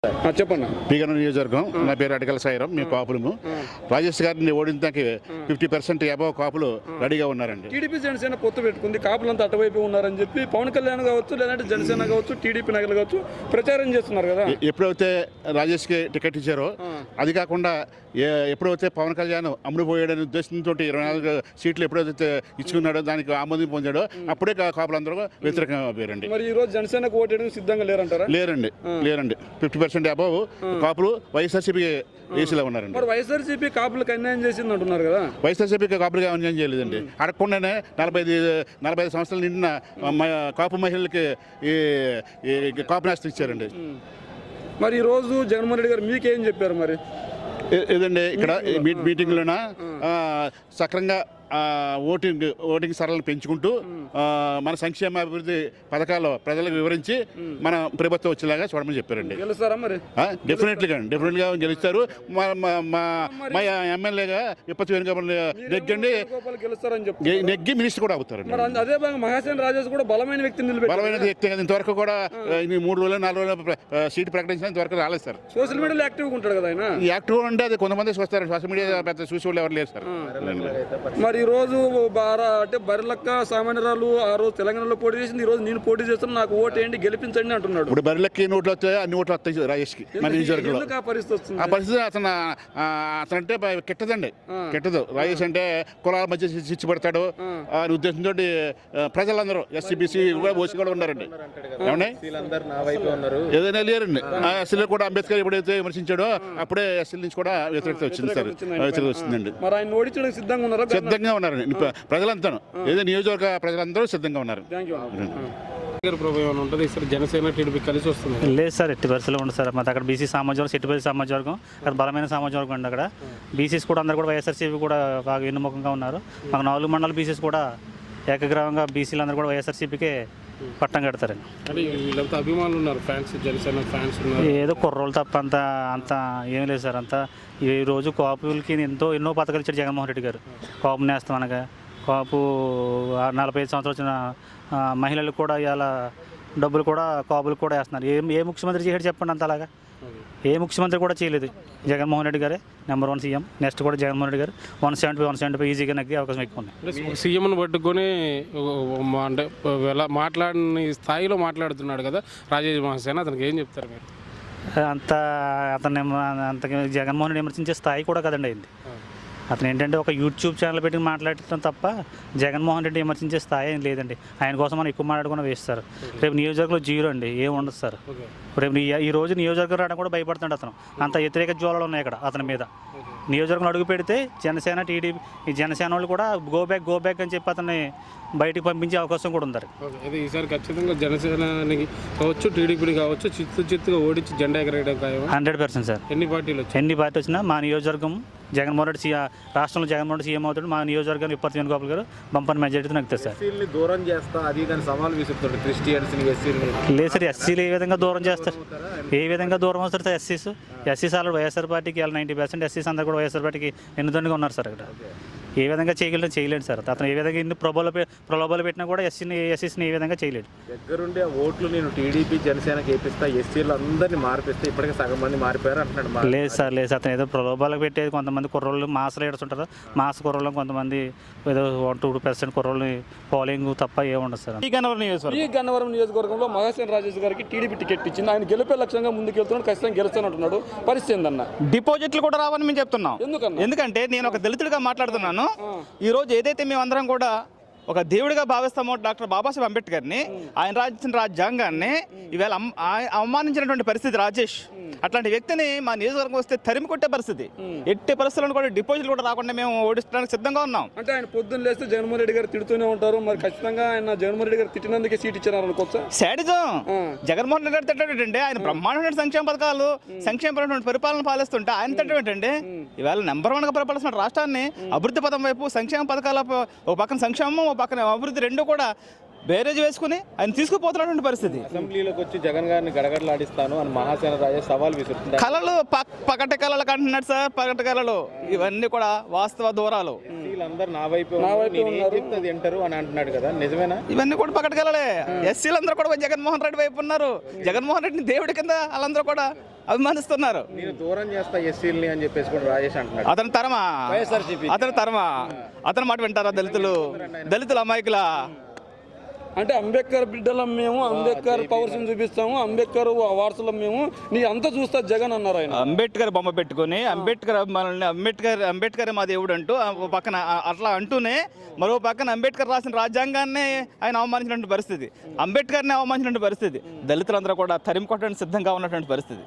చెప్పండి. పీగన నియోజకవర్గం. నా పేరు అడగల సాయిరాం. మేము కాపులము. రాజేష్ గారిని ఓడించడానికి 50% అబవ్ కాపులు రెడీగా ఉన్నారండి. టీడీపీ జనసేన పొత్తు పెట్టుకుంది, కాపులంతా అటువైపు ఉన్నారని చెప్పి పవన్ కళ్యాణ్ కావచ్చు, లేదంటే జనసేన కావచ్చు, టీడీపీ నాయకులు కావచ్చు ప్రచారం చేస్తున్నారు కదా. ఎప్పుడైతే రాజేష్కి టికెట్ ఇచ్చారో అది కాకుండా ఎప్పుడైతే పవన్ కళ్యాణ్ అమ్ముడు పోయాడనే ఉద్దేశంతో 24 సీట్లు ఎప్పుడైతే ఇచ్చుకున్నాడో దానికి ఆమోదం పొందాడో అప్పుడే కాపులందరూ వ్యతిరేకంగా పోయారండి. మరి ఈ రోజు జనసేనకు ఓటేయడానికి సిద్ధంగా లేరంటారా? లేరండి. 50% అబవ్ కాపులు వైఎస్ఆర్సీపీ ఏసీలో ఉన్నారండి. మరి వైఎస్ఆర్సీపీ కాపులకు అన్యాయం చేసింది అంటున్నారు కదా. వైఎస్ఆర్సీపీకి కాపులుగా అన్యాయం చేయలేదండి. అడగకుండానే 45 సంవత్సరాలు నిండిన కాపు మహిళలకి ఈ కాపు నేస్తం ఇచ్చారండి. మరి ఈ రోజు జగన్మోహన్ రెడ్డి గారు మీకేం చెప్పారు? మరి ఏదండి ఇక్కడ మీటింగ్లోన సక్రంగా ఓటింగ్ సరళను పెంచుకుంటూ మన సంక్షేమ అభివృద్ధి పథకాలు ప్రజలకు వివరించి మన ప్రభుత్వం వచ్చేలాగా చూడమని చెప్పారండి. గెలుస్తారా? మరి డెఫినెట్గా గెలుస్తారు. మా ఎమ్మెల్యేగా ఇప్పటి నెగ్గండి నెగ్గి మినిస్టర్ కూడా అవుతారండి. అదే మహాసేన రాజేష్ కూడా బలమైన వ్యక్తి ఇంతవరకు కూడా 3 రోజులు 4 రోజులు సీటు ప్రకటించిన ఇంతవరకు రాలేదు సార్. సోషల్ మీడియాలో యాక్టివ్గా ఉంటాడు కదా ఆయన. యాక్టివ్ అంటే అది కొంతమంది చూస్తారు, సోషల్ మీడియా పెద్ద చూసి వాళ్ళు ఎవరు లేరు సార్. మరి ఈ రోజు అంటే బరిలక్క సామాన్యరాలు ఆ రోజు తెలంగాణలో పోటీ చేసింది, ఈ రోజు నేను పోటీ చేస్తాను, నాకు ఓటు వేయండి గెలిపించండి అంటున్నాడు. ఇప్పుడు బరిలక్కి నోట్లు వస్తాయి, అన్ని ఓట్లు వస్తాయి రాజేష్కి. మన నియోజకవర్గంలో ఆ పరిస్థితి అతనంటే కిట్టదండి, కిట్టదు. రాజేష్ అంటే కులాల మధ్య చిచ్చు పడతాడు అనే ఉద్దేశంతో ప్రజలందరూ ఎస్సీబీసీ కూడా ఓసీ కూడా ఉన్నారండి. ఏమన్నా ఏదైనా లేరండి. ఎస్సీలో కూడా అంబేద్కర్ ఎప్పుడైతే విమర్శించాడో అప్పుడే ఎస్సీల నుంచి కూడా వ్యతిరేకత వచ్చింది సార్. వచ్చిందండి. మరి ఆయన ఓడించడానికి సిద్ధంగా ఉన్నారండి ప్రజలంతా. ఏదో నియోజకవర్గ ప్రజలందరూ సిద్ధంగా ఉన్నారు. జనసేన టీడీపీ కలిసి వస్తుంది? లేదు సార్, ఎట్టి పరిస్థితుల్లో ఉండదు సార్. మాది అక్కడ బీసీ సామాజిక సెట్టిపల్లి సామాజికవర్గం, అక్కడ బలమైన సామాజికవర్గం ఉంది. అక్కడ బీసీస్ కూడా అందరూ కూడా వైఎస్ఆర్సీపీ కూడా బాగా వెన్నుముఖంగా ఉన్నారు. మాకు 4 మండల బీసీస్ కూడా ఏకగ్రహంగా బీసీలు అందరూ కూడా వైఎస్ఆర్సీపీకే పట్టం కడతారండి. అభిమానులు ఉన్నారు, ఫ్యాన్స్, జనసేన ఫ్యాన్స్ ఉన్నారు. ఏదో కుర్రోళ్ళు తప్ప అంత ఏం లేదు సార్. అంతా ఈ రోజు కాపులకి ఎన్నో పథకాలు ఇచ్చాడు జగన్మోహన్ రెడ్డి గారు. కాపు నేస్తం అనగా కాపు 45 సంవత్సరాలు వచ్చిన మహిళలకు కూడా ఇవాళ డబ్బులు కూడా కాపులు కూడా వేస్తున్నారు. ఏ ముఖ్యమంత్రి చేయడు చెప్పండి అంత అలాగా? ఏ ముఖ్యమంత్రి కూడా చేయలేదు. జగన్మోహన్ రెడ్డి గారే నెంబర్ 1 సీఎం. నెక్స్ట్ కూడా జగన్మోహన్ రెడ్డి గారు 175 ఈజీగా నగ్గే అవకాశం ఎక్కువ ఉంది. సీఎంను పట్టుకొని అంటే మాట్లాడిన స్థాయిలో మాట్లాడుతున్నాడు కదా రాజేష్ మహాసేన, అతనికి ఏం చెప్తారు మీరు? అంత జగన్మోహన్ రెడ్డి విమర్శించే స్థాయి కూడా కదండి అయింది. అతను ఏంటంటే ఒక యూట్యూబ్ ఛానల్ పెట్టి మాట్లాడటం తప్ప జగన్మోహన్ రెడ్డి విమర్శించే స్థాయి ఏం లేదండి. ఆయన కోసం మనం ఎక్కువ మాట్లాడుకుని వేస్తారు. రేపు నియోజకవర్గంలో 0 అండి, ఏం ఉండదు సార్. రేపు ఈ రోజు నియోజకవర్గం రావడం కూడా భయపడుతున్నాడు అతను. అంత వ్యతిరేక జ్వాలలు ఉన్నాయి ఇక్కడ అతని మీద. నియోజకవర్గం అడుగు పెడితే జనసేన టీడీపీ ఈ జనసేన వాళ్ళు కూడా గో బ్యాక్ అని చెప్పి అతన్ని బయటికి పంపించే అవకాశం కూడా ఉంది. ఈసారి ఖచ్చితంగా జనసేనకి కావచ్చు, టీడీపీ కావచ్చు, చిత్తుగా ఓడించి జెండా ఎగరేయడం 100% సార్. ఎన్ని పార్టీ వచ్చినా మా నియోజకవర్గం జగన్మోహన్ రెడ్డి రాష్ట్రంలో జగన్మోహన్ రెడ్డి సీఎం అవుతాడు. మా నియోజకవర్గాన్ని విప్పత్తి వేణుగోపాల్ గారు బంపర్ మెజారిటీతో నగ్గుతారు సార్. దూరం చేస్తా అది దాని సవాల్ విసురుతాడు క్రిస్టియన్స్. లేదు సార్, ఎస్సీలు ఏ విధంగా దూరం చేస్తారు? ఏ విధంగా దూరం వస్తారు సార్? ఎస్సీస్ ఆల్రెడీ వైఎస్ఆర్ పార్టీకి 90% ఎస్సీస్ అందరూ కూడా వైఎస్ఆర్ పార్టీకి ఎన్నుదండగా ఉన్నారు సార్. అక్కడ ఏ విధంగా చేయలేడు సార్. అతను ఏ విధంగా ఇన్ని ప్రలోభాలు పెట్టినా కూడా ఎస్సీని ఏ విధంగా చేయలేడు. దగ్గరుండి ఆ ఓట్లు నేను టీడీపీ జనసేనకి వేపిస్తా, ఎస్సీలు అందరినీ మారిపిస్తే ఇప్పటికే సగం మంది మారిపోయారు అంటున్నాడు. లేదు సార్, లేదు. అతను ఏదో ప్రలోభాలకు పెట్టేది కొంతమంది కుర్రోళ్ళు మాస్ లీడర్స్ ఉంటారు. మాస్ కుర్రోళ్ళు కొంతమంది ఏదో 1-2% కుర్రోళ్ళని పోలింగ్ తప్ప ఏముండదు సార్. ఈ గన్నవరం నియోజకవర్గంలో మహాసేన రాజేష్ గారికి టీడీపీ టికెట్ ఇచ్చింది. ఆయన గెలిపే లక్ష్యంగా ముందుకెళ్తున్నాడు, ఖచ్చితంగా గెలుస్తానంటున్నాడు. పరిస్థితి ఏందన్న? డిపాజిట్లు కూడా రావని మేము చెప్తున్నాం. ఎందుకంటే నేను ఒక దళితుడిగా మాట్లాడుతున్నాను. ఈ రోజు ఏదైతే మేమందరం కూడా ఒక దేవుడిగా భావిస్తామో డాక్టర్ బాబాసాహెబ్ అంబేద్కర్ని, ఆయన రాసిన రాజ్యాంగాన్ని ఇవాళ అవమానించినటువంటి పరిస్థితి రాజేష్. అట్లాంటి వ్యక్తిని మా నియోజకవర్గం వస్తే తరిమి కొట్టే పరిస్థితి. ఎట్టి పరిస్థితులను కూడా డిపాజిట్లు కూడా రాకుండా మేము ఓడించడానికి సిద్ధంగా ఉన్నాం. అంటే ఆయన పొద్దున్న లేస్తే జగన్మోహన్ రెడ్డి గారు తిడుతూనే ఉంటారు. మరి ఖచ్చితంగా ఆయన జగన్మోహన్ రెడ్డి గారు తిట్టినందుకే సీట్ ఇచ్చారు అనుకోవచ్చా? శాడిజం. జగన్మోహన్ రెడ్డి గారు తిట్టేటంటే ఆయన బ్రహ్మాండమైన సంక్షేమ పథకాలు, సంక్షేమపరమైన పరిపాలన పాలిస్తుంటే ఆయన తిట్టేటంటే ఇవాళ నెంబర్ 1గా పరిపాలిస్తున్న రాష్ట్రాన్ని అభివృద్ధి పథం వైపు సంక్షేమ పథకాల ఒక పక్కన సంక్షేమం, ఒక పక్కన అభివృద్ధి రెండు కూడా బేరేజ్ వేసుకుని ఆయన తీసుకుపోతున్నటువంటి పరిస్థితి. అసెంబ్లీలోకి వచ్చి జగన్ గారిని గడగడలాడిస్తాను అని మహాసేన రాజే సవాల్ విసురుతుంది. కళలు పకటి కళలు అంటున్నాడు సార్. పకటి కళలు ఇవన్నీ కూడా వాస్తవ దూరాలు. ఎస్సీలందరూ నా వైపు చెప్తుంది వింటారు అని అంటున్నాడు కదా, నిజమేనా? ఇవన్నీ కూడా పకటి కళలే. ఎస్సీలందరూ కూడా జగన్మోహన్ రెడ్డి వైపు ఉన్నారు. జగన్మోహన్ రెడ్డిని దేవుడి కింద వాళ్ళందరూ కూడా అభిమానిస్తున్నారు. నేను దూరం చేస్తా ఎస్సీలని అని చెప్పేసి కూడా రాజేష్ అంటున్నాడు. అతని తరమా అతని మాట వింటారా దళితులు అమాయకులా? అంటే అంబేద్కర్ బిడ్డలం మేము, అంబేద్కర్ పవర్స్ చూపిస్తాము, అంబేద్కర్ వారసులం మేము, నీ అంతా చూస్తా జగన్ అన్నారు ఆయన. అంబేద్కర్ బొమ్మ పెట్టుకుని అంబేద్కర్ అభిమానుల్ని అంబేద్కర్ మా దేవుడు అంటూ పక్కన అట్లా అంటూనే మరో పక్కన అంబేద్కర్ రాసిన రాజ్యాంగాన్ని ఆయన అవమానించినటువంటి పరిస్థితి, అంబేద్కర్ని అవమానించినటువంటి పరిస్థితి. దళితులందరూ కూడా తరిమి కొట్టడానికి సిద్ధంగా ఉన్నటువంటి పరిస్థితి.